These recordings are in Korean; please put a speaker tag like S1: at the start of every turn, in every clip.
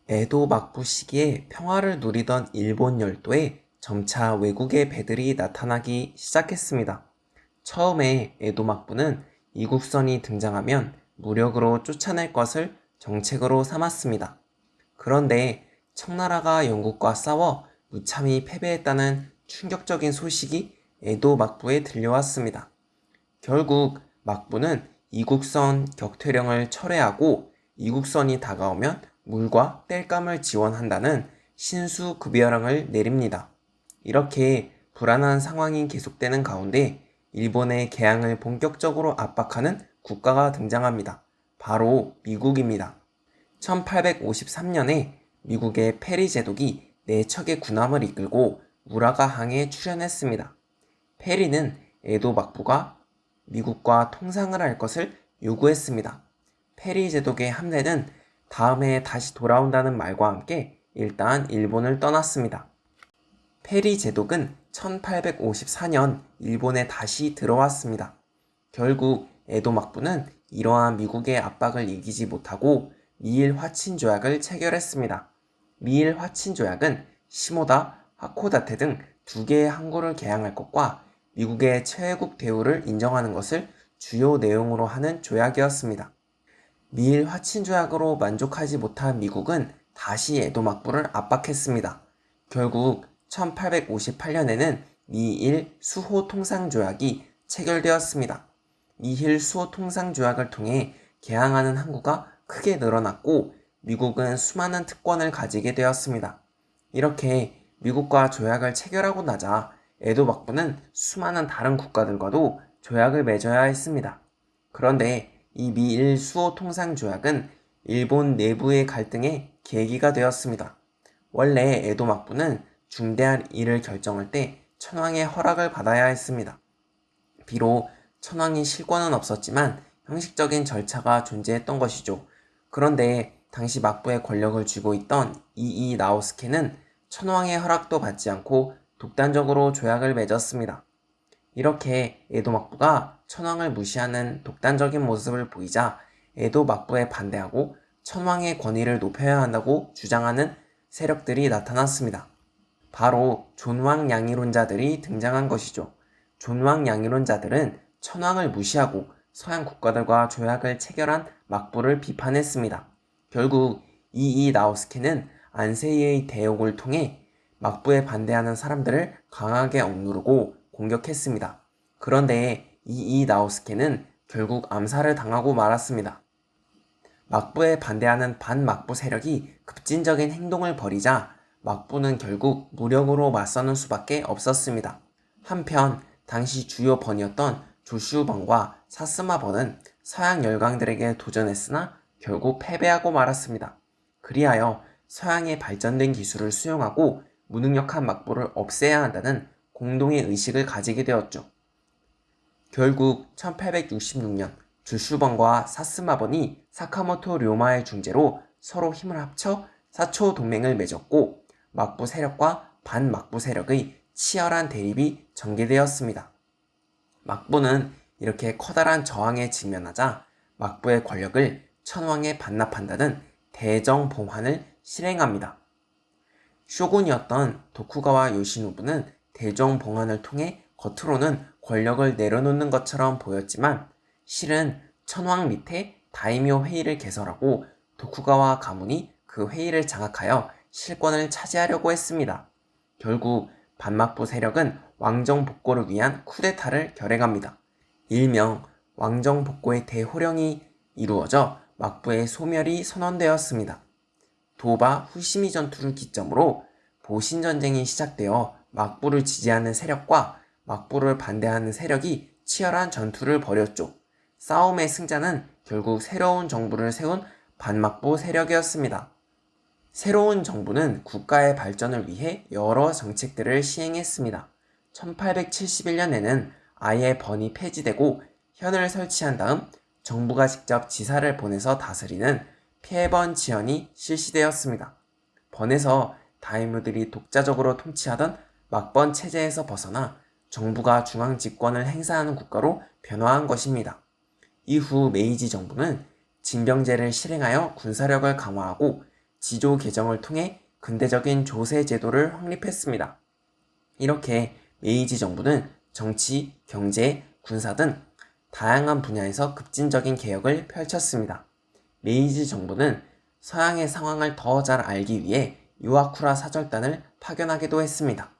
S1: 에도 막부 시기에 평화를 누리던 일본 열도에 점차 외국의 배들이 나타나기 시작했습니다. 처음에 에도 막부는 이국선이 등장하면 무력으로 쫓아낼 것을 정책으로 삼았습니다. 그런데 청나라가 영국과 싸워 무참히 패배했다는 충격적인 소식이 에도 막부에 들려왔습니다. 결국 막부는 이국선 격퇴령을 철회하고 이국선이 다가오면 물과 땔감을 지원한다는 신수급여령을 내립니다. 이렇게 불안한 상황이 계속되는 가운데 일본의 개항을 본격적으로 압박하는 국가가 등장합니다. 바로 미국입니다. 1853년에 미국의 페리 제독이 4척의 군함을 이끌고 우라가항에 출현했습니다. 페리는 에도 막부가 미국과 통상을 할 것을 요구했습니다. 페리 제독의 함대는 다음해 다시 돌아온다는 말과 함께 일단 일본을 떠났습니다. 페리 제독은 1854년 일본에 다시 들어왔습니다. 결국 에도 막부는 이러한 미국의 압박을 이기지 못하고 미일 화친 조약을 체결했습니다. 미일 화친 조약은 시모다, 하코다테 등 2개의 항구를 개항할 것과 미국의 최애국 대우를 인정하는 것을 주요 내용으로 하는 조약이었습니다. 미일 화친 조약으로 만족하지 못한 미국은 다시 에도 막부를 압박했습니다. 결국 1858년에는 미일 수호 통상 조약이 체결되었습니다. 미일 수호 통상 조약을 통해 개항하는 항구가 크게 늘어났고 미국은 수많은 특권을 가지게 되었습니다. 이렇게 미국과 조약을 체결하고 나자 에도 막부는 수많은 다른 국가들과도 조약을 맺어야 했습니다. 그런데 이 미일 수호 통상 조약은 일본 내부의 갈등의 계기가 되었습니다. 원래 에도 막부는 중대한 일을 결정할 때 천황의 허락을 받아야 했습니다. 비록 천황이 실권은 없었지만 형식적인 절차가 존재했던 것이죠. 그런데 당시 막부의 권력을 쥐고 있던 이이 나오스케는 천황의 허락도 받지 않고 독단적으로 조약을 맺었습니다. 이렇게 에도 막부가 천황을 무시하는 독단적인 모습을 보이자 에도 막부에 반대하고 천황의 권위를 높여야 한다고 주장하는 세력들이 나타났습니다. 바로 존왕양이론자들이 등장한 것이죠. 존왕양이론자들은 천황을 무시하고 서양 국가들과 조약을 체결한 막부를 비판했습니다. 결국 이이 나오스케는 안세이의 대옥을 통해 막부에 반대하는 사람들을 강하게 억누르고 공격했습니다. 그런데 이이 나오스케는 결국 암살을 당하고 말았습니다. 막부에 반대하는 반막부 세력이 급진적인 행동을 벌이자 막부는 결국 무력으로 맞서는 수밖에 없었습니다. 한편 당시 주요 번이었던 조슈번과 사스마번은 서양 열강들에게 도전했으나 결국 패배하고 말았습니다. 그리하여 서양의 발전된 기술을 수용하고 무능력한 막부를 없애야 한다는 공동의 의식을 가지게 되었죠. 결국 1866년 조슈번과 사스마번이 사카모토 료마의 중재로 서로 힘을 합쳐 사초 동맹을 맺었고 막부 세력과 반막부 세력의 치열한 대립이 전개되었습니다. 막부는 이렇게 커다란 저항에 직면하자 막부의 권력을 천황에 반납한다는 대정봉환을 실행합니다. 쇼군이었던 도쿠가와 요시노부는 대정봉환을 통해 겉으로는 권력을 내려놓는 것처럼 보였지만 실은 천황 밑에 다이묘 회의를 개설하고 도쿠가와 가문이 그 회의를 장악하여 실권을 차지하려고 했습니다. 결국 반막부 세력은 왕정복고를 위한 쿠데타를 결행합니다. 일명 왕정복고의 대호령이 이루어져 막부의 소멸이 선언되었습니다. 도바 후시미 전투를 기점으로 보신전쟁이 시작되어 막부를 지지하는 세력과 막부를 반대하는 세력이 치열한 전투를 벌였죠. 싸움의 승자는 결국 새로운 정부를 세운 반막부 세력이었습니다. 새로운 정부는 국가의 발전을 위해 여러 정책들을 시행했습니다. 1871년에는 아예 번이 폐지되고 현을 설치한 다음 정부가 직접 지사를 보내서 다스리는 폐번 지연이 실시되었습니다. 번에서 다이무들이 독자적으로 통치하던 막번 체제에서 벗어나 정부가 중앙 집권을 행사하는 국가로 변화한 것입니다. 이후 메이지 정부는 징병제를 실행하여 군사력을 강화하고 지조 개정을 통해 근대적인 조세 제도를 확립했습니다. 이렇게 메이지 정부는 정치, 경제, 군사 등 다양한 분야에서 급진적인 개혁을 펼쳤습니다. 메이지 정부는 서양의 상황을 더 잘 알기 위해 이와쿠라 사절단을 파견하기도 했습니다.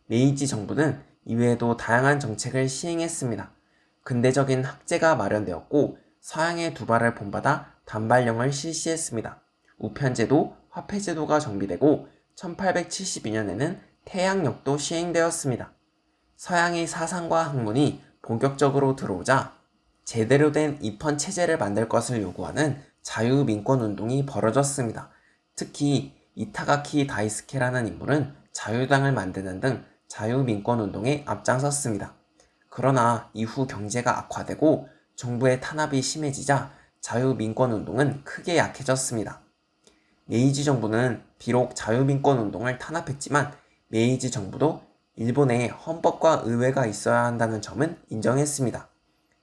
S1: 메이지 정부는 이외에도 다양한 정책을 시행했습니다. 근대적인 학제가 마련되었고 서양의 두발을 본받아 단발령을 실시했습니다. 우편제도, 화폐제도가 정비되고 1872년에는 태양역도 시행되었습니다. 서양의 사상과 학문이 본격적으로 들어오자 제대로 된 입헌 체제를 만들 것을 요구하는 자유민권운동이 벌어졌습니다. 특히 이타가키 다이스케라는 인물은 자유당을 만드는 등 자유민권운동에 앞장섰습니다. 그러나 이후 경제가 악화되고 정부의 탄압이 심해지자 자유민권운동은 크게 약해졌습니다. 메이지 정부는 비록 자유민권운동을 탄압했지만 메이지 정부도 일본에 헌법과 의회가 있어야 한다는 점은 인정했습니다.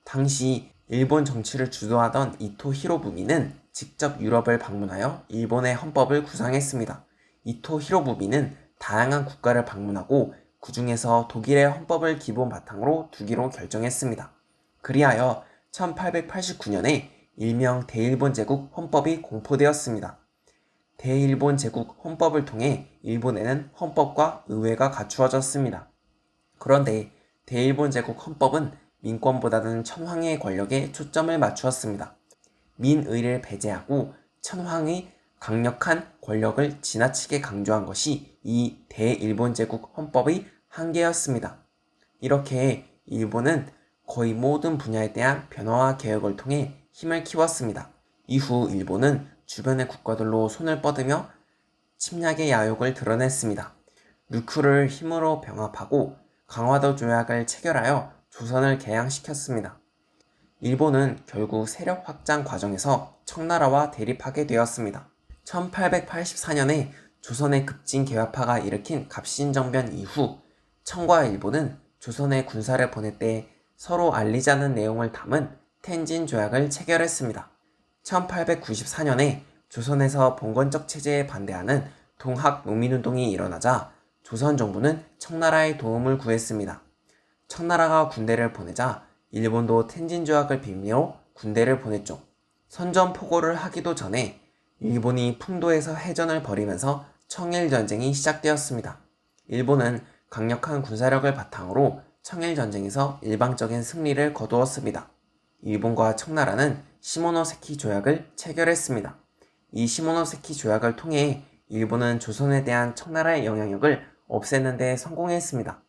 S1: 당시 일본 정치를 주도하던 이토 히로부미는 직접 유럽을 방문하여 일본의 헌법을 구상했습니다. 이토 히로부미는 다양한 국가를 방문하고 그 중에서 독일의 헌법을 기본 바탕으로 두기로 결정했습니다. 그리하여 1889년에 일명 대일본 제국 헌법이 공포되었습니다. 대일본 제국 헌법을 통해 일본에는 헌법과 의회가 갖추어졌습니다. 그런데 대일본 제국 헌법은 민권보다는 천황의 권력에 초점을 맞추었습니다. 민의를 배제하고 천황의 강력한 권력을 지나치게 강조한 것이 이 대일본 제국 헌법의 한계였습니다. 이렇게 일본은 거의 모든 분야에 대한 변화와 개혁을 통해 힘을 키웠습니다. 이후 일본은 주변의 국가들로 손을 뻗으며 침략의 야욕을 드러냈습니다. 류큐를 힘으로 병합하고 강화도 조약을 체결하여 조선을 개양시켰습니다. 일본은 결국 세력 확장 과정에서 청나라와 대립하게 되었습니다. 1884년에 조선의 급진 개화파가 일으킨 갑신정변 이후 청과 일본은 조선에 군사를 보낼 때 서로 알리자는 내용을 담은 텐진 조약을 체결했습니다. 1894년에 조선에서 봉건적 체제에 반대하는 동학 농민운동이 일어나자 조선 정부는 청나라의 도움을 구했습니다. 청나라가 군대를 보내자 일본도 텐진 조약을 빌미로 군대를 보냈죠. 선전포고를 하기도 전에 일본이 풍도에서 해전을 벌이면서 청일전쟁이 시작되었습니다. 일본은 강력한 군사력을 바탕으로 청일전쟁에서 일방적인 승리를 거두었습니다. 일본과 청나라는 시모노세키 조약을 체결했습니다. 이 시모노세키 조약을 통해 일본은 조선에 대한 청나라의 영향력을 없애는 데 성공했습니다.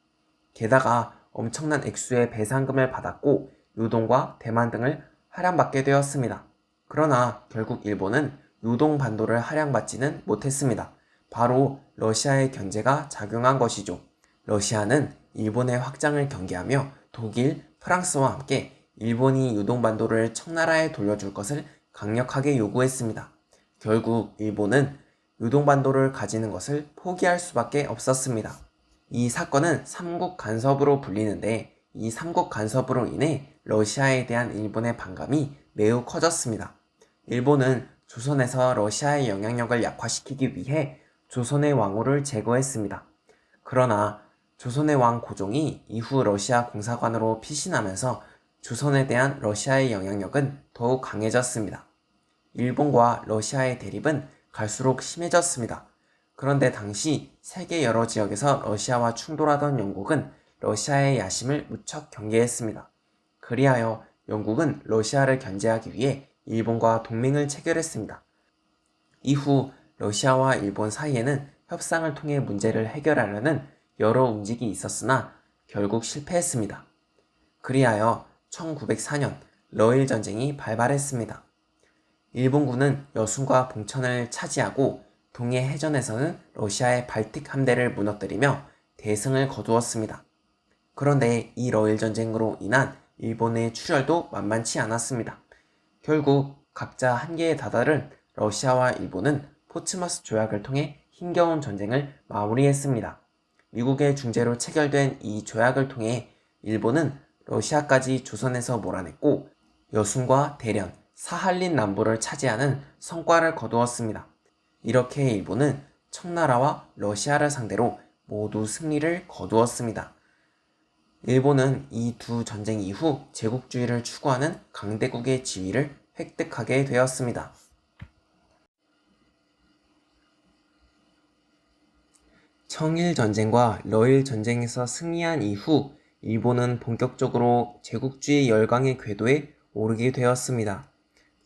S1: 게다가 엄청난 액수의 배상금을 받았고 요동과 대만 등을 할양받게 되었습니다. 그러나 결국 일본은 요동 반도를 할양받지는 못했습니다. 바로 러시아의 견제가 작용한 것이죠. 러시아는 일본의 확장을 경계하며 독일, 프랑스와 함께 일본이 요동반도를 청나라에 돌려줄 것을 강력하게 요구했습니다. 결국 일본은 요동반도를 가지는 것을 포기할 수밖에 없었습니다. 이 사건은 삼국 간섭으로 불리는데 이 삼국 간섭으로 인해 러시아에 대한 일본의 반감이 매우 커졌습니다. 일본은 조선에서 러시아의 영향력을 약화시키기 위해 조선의 왕후를 제거했습니다. 그러나 조선의 왕 고종이 이후 러시아 공사관으로 피신하면서 조선에 대한 러시아의 영향력은 더욱 강해졌습니다. 일본과 러시아의 대립은 갈수록 심해졌습니다. 그런데 당시 세계 여러 지역에서 러시아와 충돌하던 영국은 러시아의 야심을 무척 경계했습니다. 그리하여 영국은 러시아를 견제하기 위해 일본과 동맹을 체결했습니다. 이후 러시아와 일본 사이에는 협상을 통해 문제를 해결하려는 여러 움직임이 있었으나 결국 실패했습니다. 그리하여 1904년 러일 전쟁이 발발했습니다. 일본군은 여순과 봉천을 차지하고 동해 해전에서는 러시아의 발틱 함대를 무너뜨리며 대승을 거두었습니다. 그런데 이 러일 전쟁으로 인한 일본의 출혈도 만만치 않았습니다. 결국 각자 한계에 다다른 러시아와 일본은 포츠머스 조약을 통해 힘겨운 전쟁을 마무리했습니다. 미국의 중재로 체결된 이 조약을 통해 일본은 러시아까지 조선에서 몰아냈고 여순과 대련, 사할린 남부를 차지하는 성과를 거두었습니다. 이렇게 일본은 청나라와 러시아를 상대로 모두 승리를 거두었습니다. 일본은 이 두 전쟁 이후 제국주의를 추구하는 강대국의 지위를 획득하게 되었습니다. 청일전쟁과 러일전쟁에서 승리한 이후 일본은 본격적으로 제국주의 열강의 궤도에 오르게 되었습니다.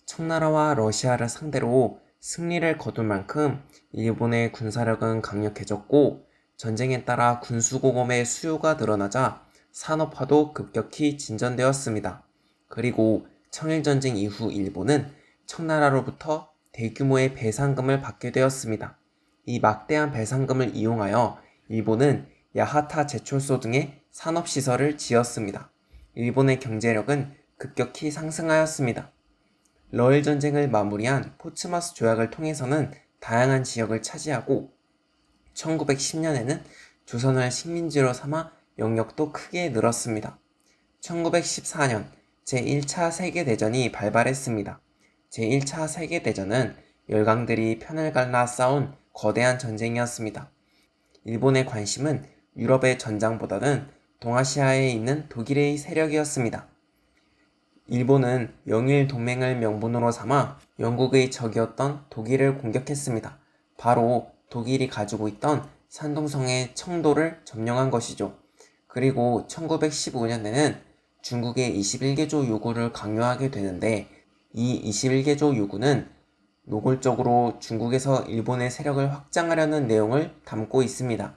S1: 청나라와 러시아를 상대로 승리를 거둘 만큼 일본의 군사력은 강력해졌고 전쟁에 따라 군수고검의 수요가 늘어나자 산업화도 급격히 진전되었습니다. 그리고 청일전쟁 이후 일본은 청나라로부터 대규모의 배상금을 받게 되었습니다. 이 막대한 배상금을 이용하여 일본은 야하타 제철소 등의 산업시설을 지었습니다. 일본의 경제력은 급격히 상승하였습니다. 러일 전쟁을 마무리한 포츠마스 조약을 통해서는 다양한 지역을 차지하고 1910년에는 조선을 식민지로 삼아 영역도 크게 늘었습니다. 1914년 제1차 세계대전이 발발했습니다. 제1차 세계대전은 열강들이 편을 갈라 싸운 거대한 전쟁이었습니다. 일본의 관심은 유럽의 전장보다는 동아시아에 있는 독일의 세력이었습니다. 일본은 영일 동맹을 명분으로 삼아 영국의 적이었던 독일을 공격했습니다. 바로 독일이 가지고 있던 산둥성의 청도를 점령한 것이죠. 그리고 1915년에는 중국의 21개조 요구를 강요하게 되는데 이 21개조 요구는 노골적으로 중국에서 일본의 세력을 확장하려는 내용을 담고 있습니다.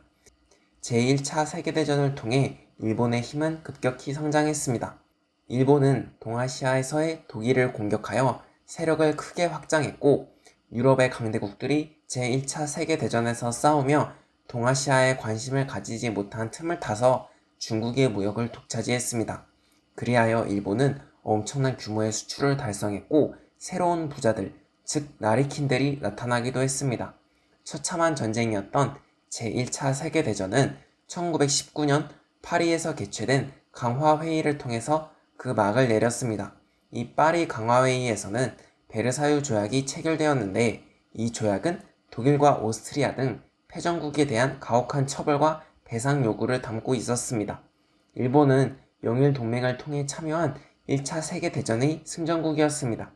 S1: 제1차 세계대전을 통해 일본의 힘은 급격히 성장했습니다. 일본은 동아시아에서의 독일을 공격하여 세력을 크게 확장했고 유럽의 강대국들이 제1차 세계대전에서 싸우며 동아시아에 관심을 가지지 못한 틈을 타서 중국의 무역을 독차지했습니다. 그리하여 일본은 엄청난 규모의 수출을 달성했고 새로운 부자들, 즉 나리킨들이 나타나기도 했습니다. 처참한 전쟁이었던 제1차 세계대전은 1919년 파리에서 개최된 강화회의를 통해서 그 막을 내렸습니다. 이 파리 강화회의에서는 베르사유 조약이 체결되었는데 이 조약은 독일과 오스트리아 등 패전국에 대한 가혹한 처벌과 배상 요구를 담고 있었습니다. 일본은 영일 동맹을 통해 참여한 1차 세계대전의 승전국이었습니다.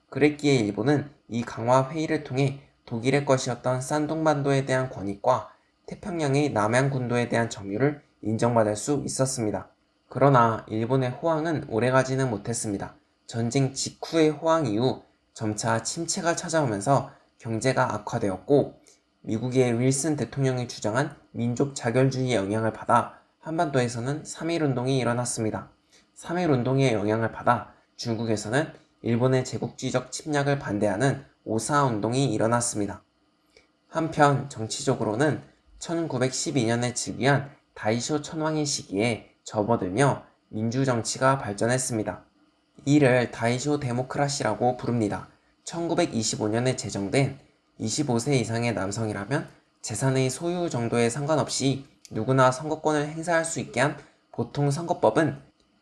S1: 그랬기에 일본은 이 강화회의를 통해 독일의 것이었던 산둥반도에 대한 권익과 태평양의 남양군도에 대한 점유를 인정받을 수 있었습니다. 그러나 일본의 호황은 오래가지는 못했습니다. 전쟁 직후의 호황 이후 점차 침체가 찾아오면서 경제가 악화되었고 미국의 윌슨 대통령이 주장한 민족 자결주의의 영향을 받아 한반도에서는 3.1운동이 일어났습니다. 3.1운동의 영향을 받아 중국에서는 일본의 제국주의적 침략을 반대하는 오사운동이 일어났습니다. 한편 정치적으로는 1912년에 즉위한 다이쇼 천황의 시기에 접어들며 민주정치가 발전했습니다. 이를 다이쇼 데모크라시라고 부릅니다. 1925년에 제정된 25세 이상의 남성이라면 재산의 소유 정도에 상관없이 누구나 선거권을 행사할 수 있게 한 보통 선거법은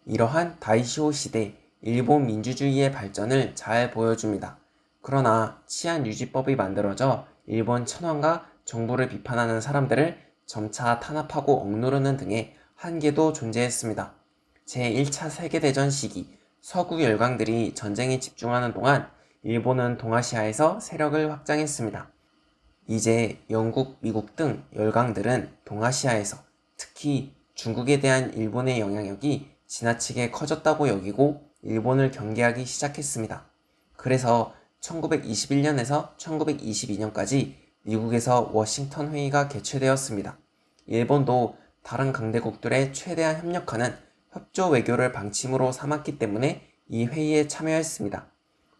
S1: 이러한 다이쇼 시대 일본 민주주의의 발전을 잘 보여줍니다. 그러나 치안유지법이 만들어져 일본 천황과 정부를 비판하는 사람들을 점차 탄압하고 억누르는 등의 한계도 존재했습니다. 제1차 세계대전 시기 서구 열강들이 전쟁에 집중하는 동안 일본은 동아시아에서 세력을 확장했습니다. 이제 영국, 미국 등 열강들은 동아시아에서 특히 중국에 대한 일본의 영향력이 지나치게 커졌다고 여기고 일본을 경계하기 시작했습니다. 그래서 1921년에서 1922년까지 미국에서 워싱턴 회의가 개최되었습니다. 일본도 다른 강대국들의 최대한 협력하는 협조 외교를 방침으로 삼았기 때문에 이 회의에 참여했습니다.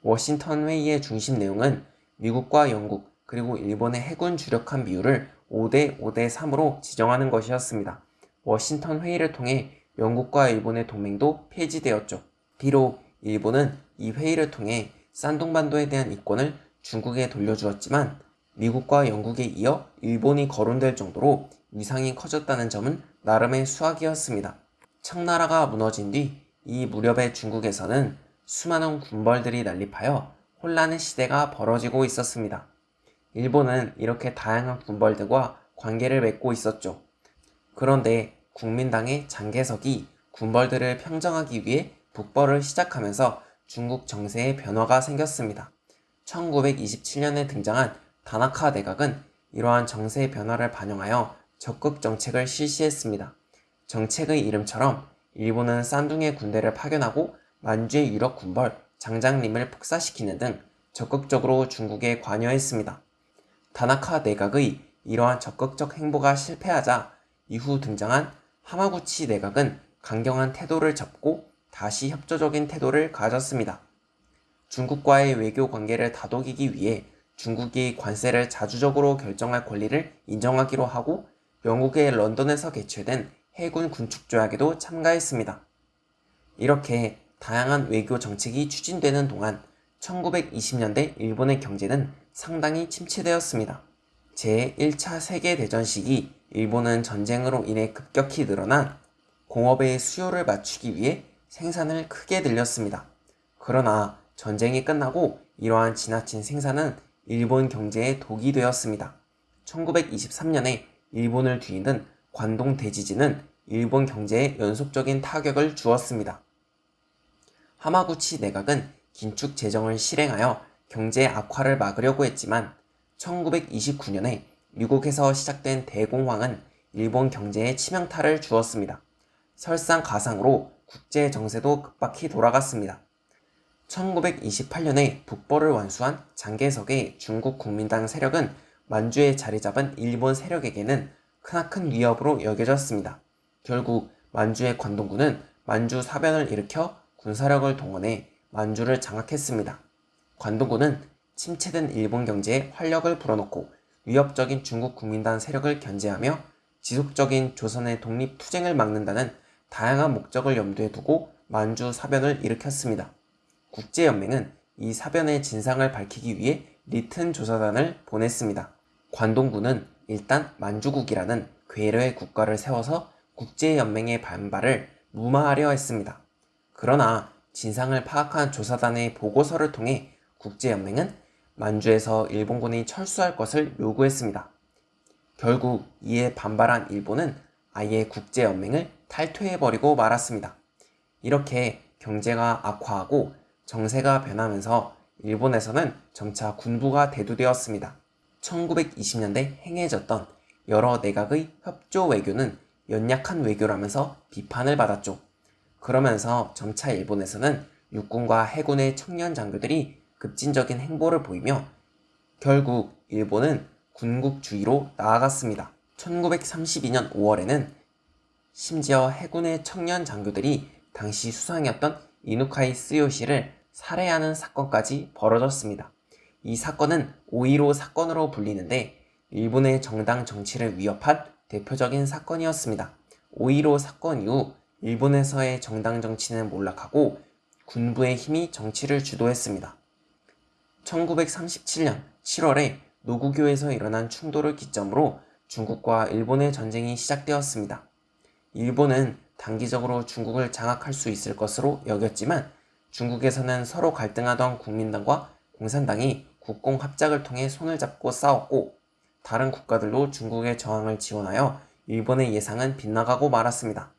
S1: 워싱턴 회의의 중심 내용은 미국과 영국 그리고 일본의 해군 주력한 비율을 5대 5대 3으로 지정하는 것이었습니다. 워싱턴 회의를 통해 영국과 일본의 동맹도 폐지되었죠. 비록 일본은 이 회의를 통해 산둥반도에 대한 이권을 중국에 돌려주었지만 미국과 영국에 이어 일본이 거론될 정도로 위상이 커졌다는 점은 나름의 수학이었습니다. 청나라가 무너진 뒤 이 무렵의 중국에서는 수많은 군벌들이 난립하여 혼란의 시대가 벌어지고 있었습니다. 일본은 이렇게 다양한 군벌들과 관계를 맺고 있었죠. 그런데 국민당의 장개석이 군벌들을 평정하기 위해 북벌을 시작하면서 중국 정세에 변화가 생겼습니다. 1927년에 등장한 다나카 내각은 이러한 정세 변화를 반영하여 적극 정책을 실시했습니다. 정책의 이름처럼 일본은 쌍둥이의 군대를 파견하고 만주의 유력 군벌 장장림을 폭사시키는 등 적극적으로 중국에 관여했습니다. 다나카 내각의 이러한 적극적 행보가 실패하자 이후 등장한 하마구치 내각은 강경한 태도를 잡고 다시 협조적인 태도를 가졌습니다. 중국과의 외교 관계를 다독이기 위해 중국이 관세를 자주적으로 결정할 권리를 인정하기로 하고 영국의 런던에서 개최된 해군 군축조약에도 참가했습니다. 이렇게 다양한 외교 정책이 추진되는 동안 1920년대 일본의 경제는 상당히 침체되었습니다. 제1차 세계대전 시기 일본은 전쟁으로 인해 급격히 늘어난 공업의 수요를 맞추기 위해 생산을 크게 늘렸습니다. 그러나 전쟁이 끝나고 이러한 지나친 생산은 일본 경제에 독이 되었습니다. 1923년에 일본을 뒤흔든 관동 대지진은 일본 경제에 연속적인 타격을 주었습니다. 하마구치 내각은 긴축 재정을 실행하여 경제 악화를 막으려고 했지만 1929년에 미국에서 시작된 대공황은 일본 경제에 치명타를 주었습니다. 설상가상으로 국제 정세도 급박히 돌아갔습니다. 1928년에 북벌을 완수한 장개석의 중국 국민당 세력은 만주에 자리 잡은 일본 세력에게는 크나큰 위협으로 여겨졌습니다. 결국 만주의 관동군은 만주 사변을 일으켜 군사력을 동원해 만주를 장악했습니다. 관동군은 침체된 일본 경제에 활력을 불어넣고 위협적인 중국 국민당 세력을 견제하며 지속적인 조선의 독립투쟁을 막는다는 다양한 목적을 염두에 두고 만주 사변을 일으켰습니다. 국제연맹은 이 사변의 진상을 밝히기 위해 리튼 조사단을 보냈습니다. 관동군은 일단 만주국이라는 괴뢰의 국가를 세워서 국제연맹의 반발을 무마하려 했습니다. 그러나 진상을 파악한 조사단의 보고서를 통해 국제연맹은 만주에서 일본군이 철수할 것을 요구했습니다. 결국 이에 반발한 일본은 아예 국제연맹을 탈퇴해버리고 말았습니다. 이렇게 경제가 악화하고 정세가 변하면서 일본에서는 점차 군부가 대두되었습니다. 1920년대 행해졌던 여러 내각의 협조 외교는 연약한 외교라면서 비판을 받았죠. 그러면서 점차 일본에서는 육군과 해군의 청년 장교들이 급진적인 행보를 보이며 결국 일본은 군국주의로 나아갔습니다. 1932년 5월에는 심지어 해군의 청년 장교들이 당시 수상이었던 이누카이 쓰요시를 살해하는 사건까지 벌어졌습니다. 이 사건은 5.15 사건으로 불리는데 일본의 정당 정치를 위협한 대표적인 사건이었습니다. 5.15 사건 이후 일본에서의 정당 정치는 몰락하고 군부의 힘이 정치를 주도했습니다. 1937년 7월에 노구교에서 일어난 충돌을 기점으로 중국과 일본의 전쟁이 시작되었습니다. 일본은 단기적으로 중국을 장악할 수 있을 것으로 여겼지만 중국에서는 서로 갈등하던 국민당과 공산당이 국공합작을 통해 손을 잡고 싸웠고 다른 국가들도 중국의 저항을 지원하여 일본의 예상은 빗나가고 말았습니다.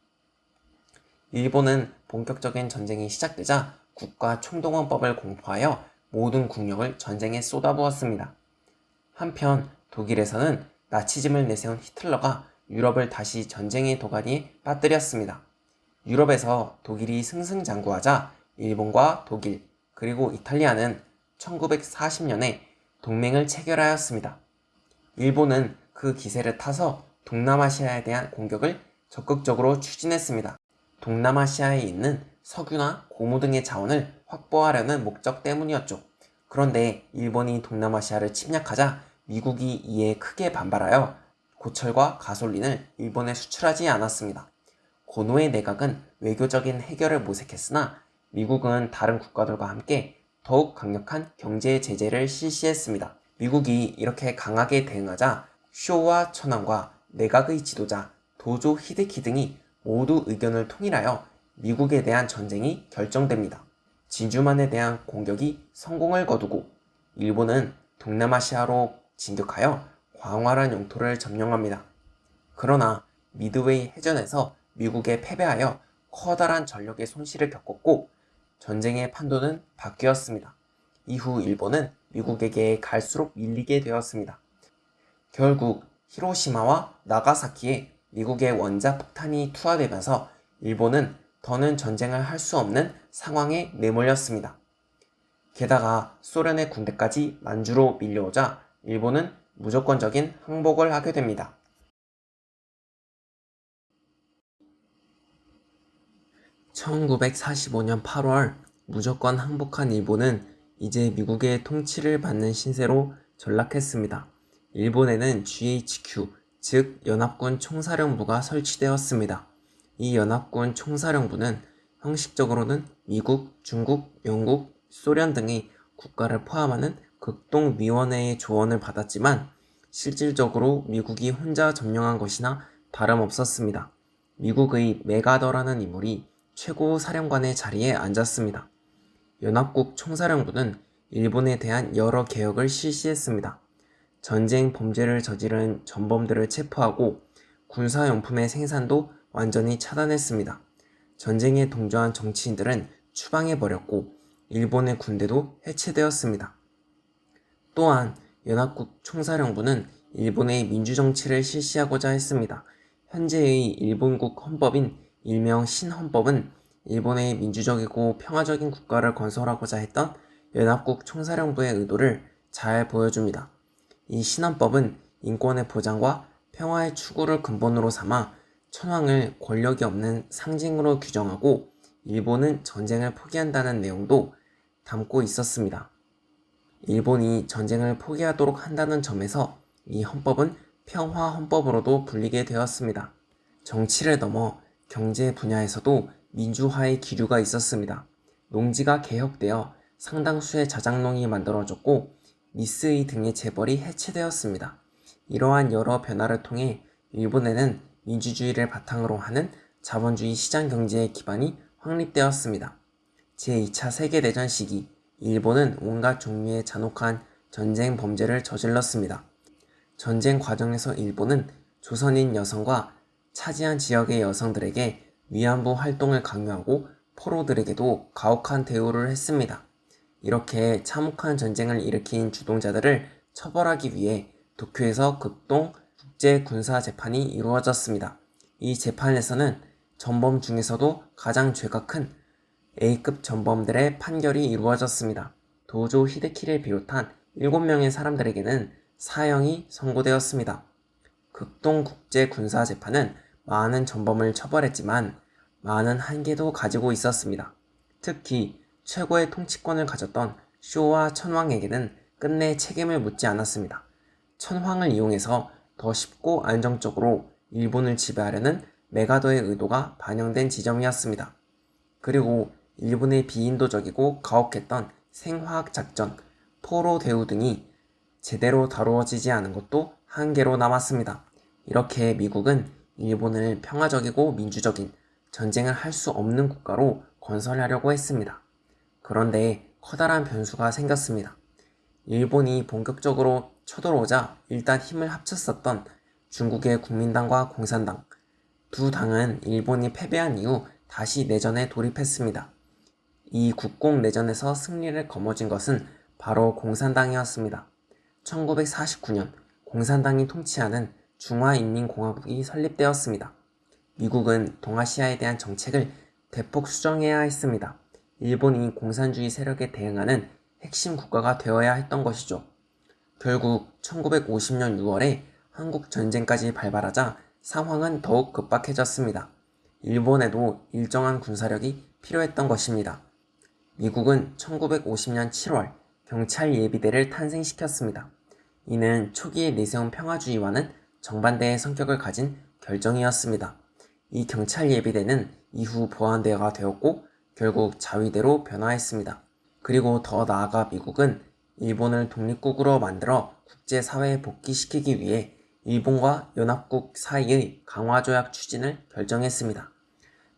S1: 일본은 본격적인 전쟁이 시작되자 국가 총동원법을 공포하여 모든 국력을 전쟁에 쏟아부었습니다. 한편 독일에서는 나치즘을 내세운 히틀러가 유럽을 다시 전쟁의 도가니에 빠뜨렸습니다. 유럽에서 독일이 승승장구하자 일본과 독일 그리고 이탈리아는 1940년에 동맹을 체결하였습니다. 일본은 그 기세를 타서 동남아시아에 대한 공격을 적극적으로 추진했습니다. 동남아시아에 있는 석유나 고무 등의 자원을 확보하려는 목적 때문이었죠. 그런데 일본이 동남아시아를 침략하자 미국이 이에 크게 반발하여 고철과 가솔린을 일본에 수출하지 않았습니다. 고노의 내각은 외교적인 해결을 모색했으나 미국은 다른 국가들과 함께 더욱 강력한 경제 제재를 실시했습니다. 미국이 이렇게 강하게 대응하자 쇼와 천황과 내각의 지도자 도조 히데키 등이 모두 의견을 통일하여 미국에 대한 전쟁이 결정됩니다. 진주만에 대한 공격이 성공을 거두고 일본은 동남아시아로 진격하여 광활한 영토를 점령합니다. 그러나 미드웨이 해전에서 미국에 패배하여 커다란 전력의 손실을 겪었고 전쟁의 판도는 바뀌었습니다. 이후 일본은 미국에게 갈수록 밀리게 되었습니다. 결국 히로시마와 나가사키에 미국의 원자폭탄이 투하되면서 일본은 더는 전쟁을 할 수 없는 상황에 내몰렸습니다. 게다가 소련의 군대까지 만주로 밀려오자 일본은 무조건적인 항복을 하게 됩니다. 1945년 8월 무조건 항복한 일본은 이제 미국의 통치를 받는 신세로 전락했습니다. 일본에는 GHQ, 즉 연합군 총사령부가 설치되었습니다. 이 연합군 총사령부는 형식적으로는 미국, 중국, 영국, 소련 등의 국가를 포함하는 극동위원회의 조언을 받았지만 실질적으로 미국이 혼자 점령한 것이나 다름없었습니다. 미국의 메가더라는 인물이 최고 사령관의 자리에 앉았습니다. 연합국 총사령부는 일본에 대한 여러 개혁을 실시했습니다. 전쟁 범죄를 저지른 전범들을 체포하고 군사용품의 생산도 완전히 차단했습니다. 전쟁에 동조한 정치인들은 추방해버렸고 일본의 군대도 해체되었습니다. 또한 연합국 총사령부는 일본의 민주정치를 실시하고자 했습니다. 현재의 일본국 헌법인 일명 신헌법은 일본의 민주적이고 평화적인 국가를 건설하고자 했던 연합국 총사령부의 의도를 잘 보여줍니다. 이 신헌법은 인권의 보장과 평화의 추구를 근본으로 삼아 천황을 권력이 없는 상징으로 규정하고 일본은 전쟁을 포기한다는 내용도 담고 있었습니다. 일본이 전쟁을 포기하도록 한다는 점에서 이 헌법은 평화헌법으로도 불리게 되었습니다. 정치를 넘어 경제 분야에서도 민주화의 기류가 있었습니다. 농지가 개혁되어 상당수의 자작농이 만들어졌고 미스의 등의 재벌이 해체되었습니다. 이러한 여러 변화를 통해 일본에는 민주주의를 바탕으로 하는 자본주의 시장 경제의 기반이 확립되었습니다. 제2차 세계대전 시기 일본은 온갖 종류의 잔혹한 전쟁 범죄를 저질렀습니다. 전쟁 과정에서 일본은 조선인 여성과 차지한 지역의 여성들에게 위안부 활동을 강요하고 포로들에게도 가혹한 대우를 했습니다. 이렇게 참혹한 전쟁을 일으킨 주동자들을 처벌하기 위해 도쿄에서 극동 국제군사재판이 이루어졌습니다. 이 재판에서는 전범 중에서도 가장 죄가 큰 A급 전범들의 판결이 이루어졌습니다. 도조 히데키를 비롯한 7명의 사람들에게는 사형이 선고되었습니다. 극동국제군사재판은 많은 전범을 처벌했지만 많은 한계도 가지고 있었습니다. 특히 최고의 통치권을 가졌던 쇼와 천황에게는 끝내 책임을 묻지 않았습니다. 천황을 이용해서 더 쉽고 안정적으로 일본을 지배하려는 메가더의 의도가 반영된 지점이었습니다. 그리고 일본의 비인도적이고 가혹했던 생화학 작전, 포로 대우 등이 제대로 다루어지지 않은 것도 한계로 남았습니다. 이렇게 미국은 일본을 평화적이고 민주적인 전쟁을 할 수 없는 국가로 건설하려고 했습니다. 그런데 커다란 변수가 생겼습니다. 일본이 본격적으로 쳐들어오자 일단 힘을 합쳤었던 중국의 국민당과 공산당, 두 당은 일본이 패배한 이후 다시 내전에 돌입했습니다. 이 국공내전에서 승리를 거머쥔 것은 바로 공산당이었습니다. 1949년 공산당이 통치하는 중화인민공화국이 설립되었습니다. 미국은 동아시아에 대한 정책을 대폭 수정해야 했습니다. 일본이 공산주의 세력에 대응하는 핵심 국가가 되어야 했던 것이죠. 결국 1950년 6월에 한국전쟁까지 발발하자 상황은 더욱 급박해졌습니다. 일본에도 일정한 군사력이 필요했던 것입니다. 미국은 1950년 7월 경찰 예비대를 탄생시켰습니다. 이는 초기에 내세운 평화주의와는 정반대의 성격을 가진 결정이었습니다. 이 경찰 예비대는 이후 보완대가 되었고 결국 자위대로 변화했습니다. 그리고 더 나아가 미국은 일본을 독립국으로 만들어 국제사회에 복귀시키기 위해 일본과 연합국 사이의 강화조약 추진을 결정했습니다.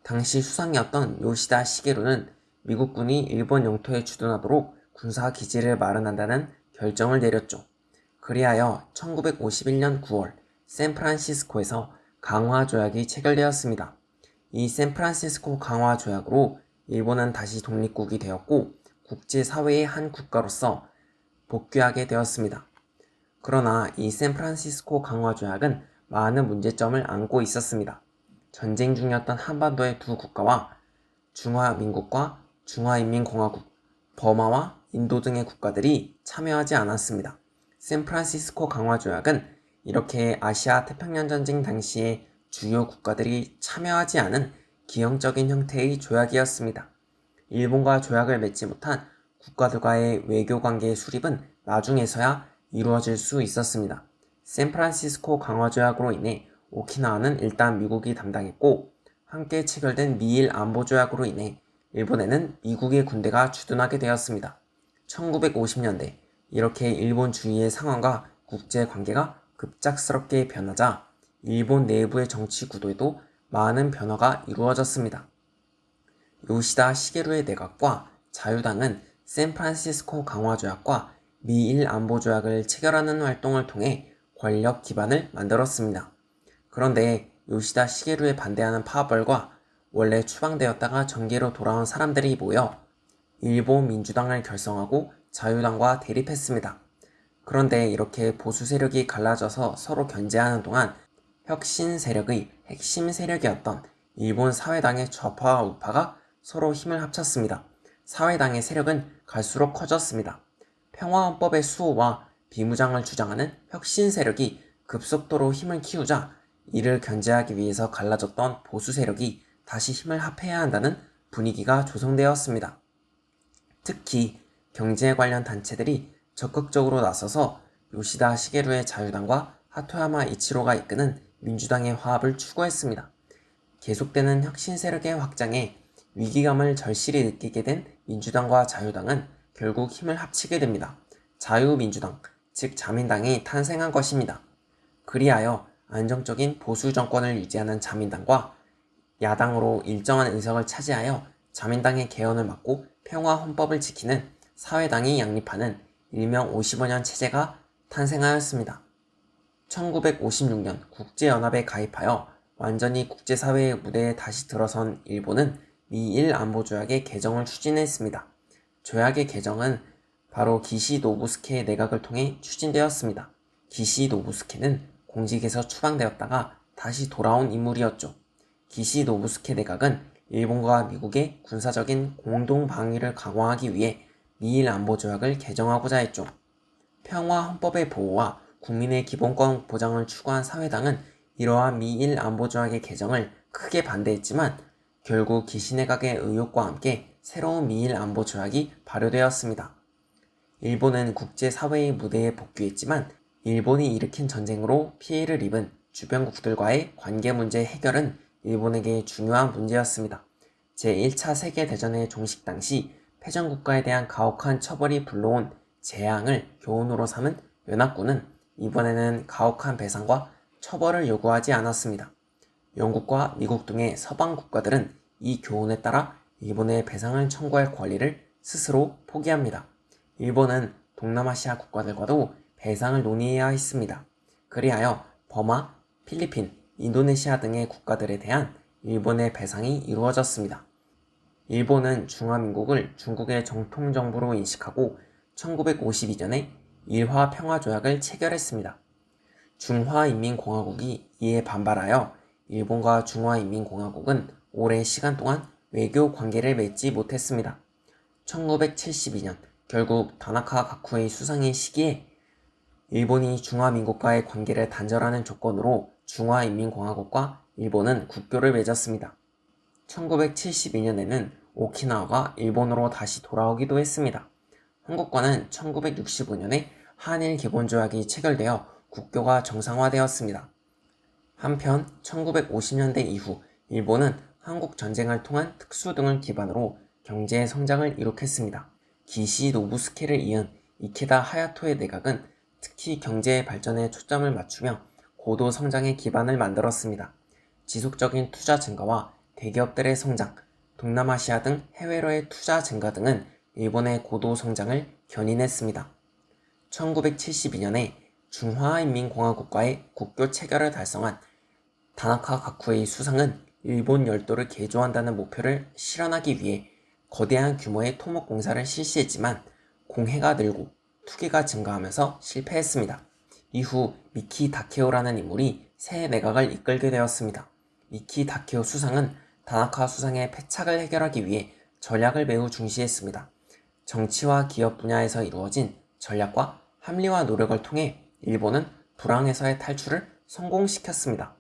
S1: 당시 수상이었던 요시다 시게루는 미국군이 일본 영토에 주둔하도록 군사기지를 마련한다는 결정을 내렸죠. 그리하여 1951년 9월 샌프란시스코에서 강화 조약이 체결되었습니다. 이 샌프란시스코 강화 조약으로 일본은 다시 독립국이 되었고 국제사회의 한 국가로서 복귀하게 되었습니다. 그러나 이 샌프란시스코 강화 조약은 많은 문제점을 안고 있었습니다. 전쟁 중이었던 한반도의 두 국가와 중화민국과 중화인민공화국, 버마와 인도 등의 국가들이 참여하지 않았습니다. 샌프란시스코 강화 조약은 이렇게 아시아 태평양 전쟁 당시에 주요 국가들이 참여하지 않은 기형적인 형태의 조약이었습니다. 일본과 조약을 맺지 못한 국가들과의 외교 관계의 수립은 나중에서야 이루어질 수 있었습니다. 샌프란시스코 강화 조약으로 인해 오키나와는 일단 미국이 담당했고 함께 체결된 미일 안보 조약으로 인해 일본에는 미국의 군대가 주둔하게 되었습니다. 1950년대 이렇게 일본 주위의 상황과 국제 관계가 급작스럽게 변하자 일본 내부의 정치 구도에도 많은 변화가 이루어졌습니다. 요시다 시게루의 내각과 자유당은 샌프란시스코 강화 조약과 미일 안보 조약을 체결하는 활동을 통해 권력 기반을 만들었습니다. 그런데 요시다 시게루에 반대하는 파벌과 원래 추방되었다가 정계로 돌아온 사람들이 모여 일본 민주당을 결성하고 자유당과 대립했습니다. 그런데 이렇게 보수 세력이 갈라져서 서로 견제하는 동안 혁신 세력의 핵심 세력이었던 일본 사회당의 좌파와 우파가 서로 힘을 합쳤습니다. 사회당의 세력은 갈수록 커졌습니다. 평화헌법의 수호와 비무장을 주장하는 혁신 세력이 급속도로 힘을 키우자 이를 견제하기 위해서 갈라졌던 보수 세력이 다시 힘을 합해야 한다는 분위기가 조성되었습니다. 특히 경제 관련 단체들이 적극적으로 나서서 요시다 시게루의 자유당과 하토야마 이치로가 이끄는 민주당의 화합을 추구했습니다. 계속되는 혁신 세력의 확장에 위기감을 절실히 느끼게 된 민주당과 자유당은 결국 힘을 합치게 됩니다. 자유민주당, 즉 자민당이 탄생한 것입니다. 그리하여 안정적인 보수 정권을 유지하는 자민당과 야당으로 일정한 의석을 차지하여 자민당의 개헌을 막고 평화 헌법을 지키는 사회당이 양립하는 일명 55년 체제가 탄생하였습니다. 1956년 국제연합에 가입하여 완전히 국제사회의 무대에 다시 들어선 일본은 미일 안보조약의 개정을 추진했습니다. 조약의 개정은 바로 기시 노부스케 내각을 통해 추진되었습니다. 기시 노부스케는 공직에서 추방되었다가 다시 돌아온 인물이었죠. 기시 노부스케 내각은 일본과 미국의 군사적인 공동 방위를 강화하기 위해 미일 안보조약을 개정하고자 했죠. 평화 헌법의 보호와 국민의 기본권 보장을 추구한 사회당은 이러한 미일 안보조약의 개정을 크게 반대했지만 결국 기시 내각의 의혹과 함께 새로운 미일 안보조약이 발효되었습니다. 일본은 국제사회의 무대에 복귀했지만 일본이 일으킨 전쟁으로 피해를 입은 주변국들과의 관계 문제 해결은 일본에게 중요한 문제였습니다. 제1차 세계대전의 종식 당시 패전국가에 대한 가혹한 처벌이 불러온 재앙을 교훈으로 삼은 연합군은 이번에는 가혹한 배상과 처벌을 요구하지 않았습니다. 영국과 미국 등의 서방 국가들은 이 교훈에 따라 일본의 배상을 청구할 권리를 스스로 포기합니다. 일본은 동남아시아 국가들과도 배상을 논의해야 했습니다. 그리하여 버마, 필리핀, 인도네시아 등의 국가들에 대한 일본의 배상이 이루어졌습니다. 일본은 중화민국을 중국의 정통정부로 인식하고 1952년에 일화평화조약을 체결했습니다. 중화인민공화국이 이에 반발하여 일본과 중화인민공화국은 오랜 시간 동안 외교 관계를 맺지 못했습니다. 1972년 결국 다나카 가쿠의 수상의 시기에 일본이 중화민국과의 관계를 단절하는 조건으로 중화인민공화국과 일본은 국교를 맺었습니다. 1972년에는 오키나와가 일본으로 다시 돌아오기도 했습니다. 한국과는 1965년에 한일 기본조약이 체결되어 국교가 정상화되었습니다. 한편 1950년대 이후 일본은 한국 전쟁을 통한 특수 등을 기반으로 경제 성장을 이룩했습니다. 기시 노부스케를 이은 이케다 하야토의 내각은 특히 경제 발전에 초점을 맞추며 고도 성장의 기반을 만들었습니다. 지속적인 투자 증가와 대기업들의 성장, 동남아시아 등 해외로의 투자 증가 등은 일본의 고도 성장을 견인했습니다. 1972년에 중화인민공화국과의 국교 체결을 달성한 다나카 가쿠의 수상은 일본 열도를 개조한다는 목표를 실현하기 위해 거대한 규모의 토목 공사를 실시했지만 공해가 늘고 투기가 증가하면서 실패했습니다. 이후 미키 다케오라는 인물이 새 내각을 이끌게 되었습니다. 미키 다케오 수상은 다나카 수상의 패착을 해결하기 위해 전략을 매우 중시했습니다. 정치와 기업 분야에서 이루어진 전략과 합리화 노력을 통해 일본은 불황에서의 탈출을 성공시켰습니다.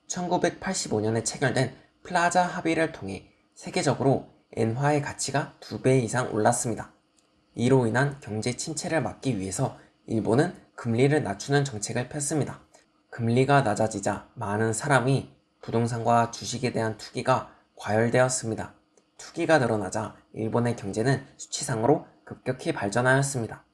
S1: 1985년에 체결된 플라자 합의를 통해 세계적으로 엔화의 가치가 2배 이상 올랐습니다. 이로 인한 경제 침체를 막기 위해서 일본은 금리를 낮추는 정책을 폈습니다. 금리가 낮아지자 많은 사람이 부동산과 주식에 대한 투기가 과열되었습니다. 투기가 늘어나자 일본의 경제는 수치상으로 급격히 발전하였습니다.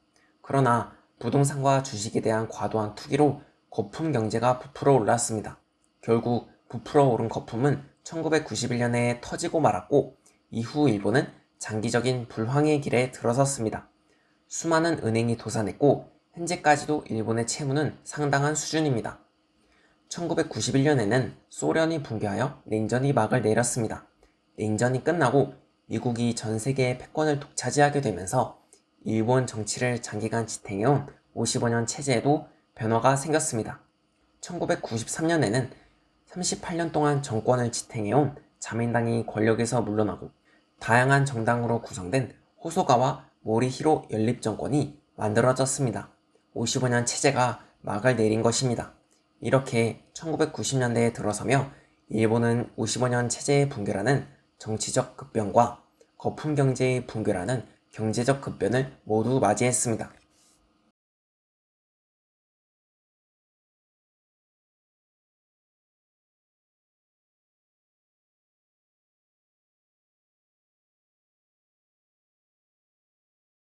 S1: 그러나 부동산과 주식에 대한 과도한 투기로 거품 경제가 부풀어 올랐습니다. 결국 부풀어 오른 거품은 1991년에 터지고 말았고 이후 일본은 장기적인 불황의 길에 들어섰습니다. 수많은 은행이 도산했고 현재까지도 일본의 채무는 상당한 수준입니다. 1991년에는 소련이 붕괴하여 냉전이 막을 내렸습니다. 냉전이 끝나고 미국이 전 세계의 패권을 독차지하게 되면서 일본 정치를 장기간 지탱해온 55년 체제에도 변화가 생겼습니다. 1993년에는 38년 동안 정권을 지탱해온 자민당이 권력에서 물러나고 다양한 정당으로 구성된 호소가와 모리히로 연립정권이 만들어졌습니다. 55년 체제가 막을 내린 것입니다. 이렇게 1990년대에 들어서며 일본은 55년 체제의 붕괴라는 정치적 급변과 거품 경제의 붕괴라는 경제적 급변을 모두 맞이했습니다.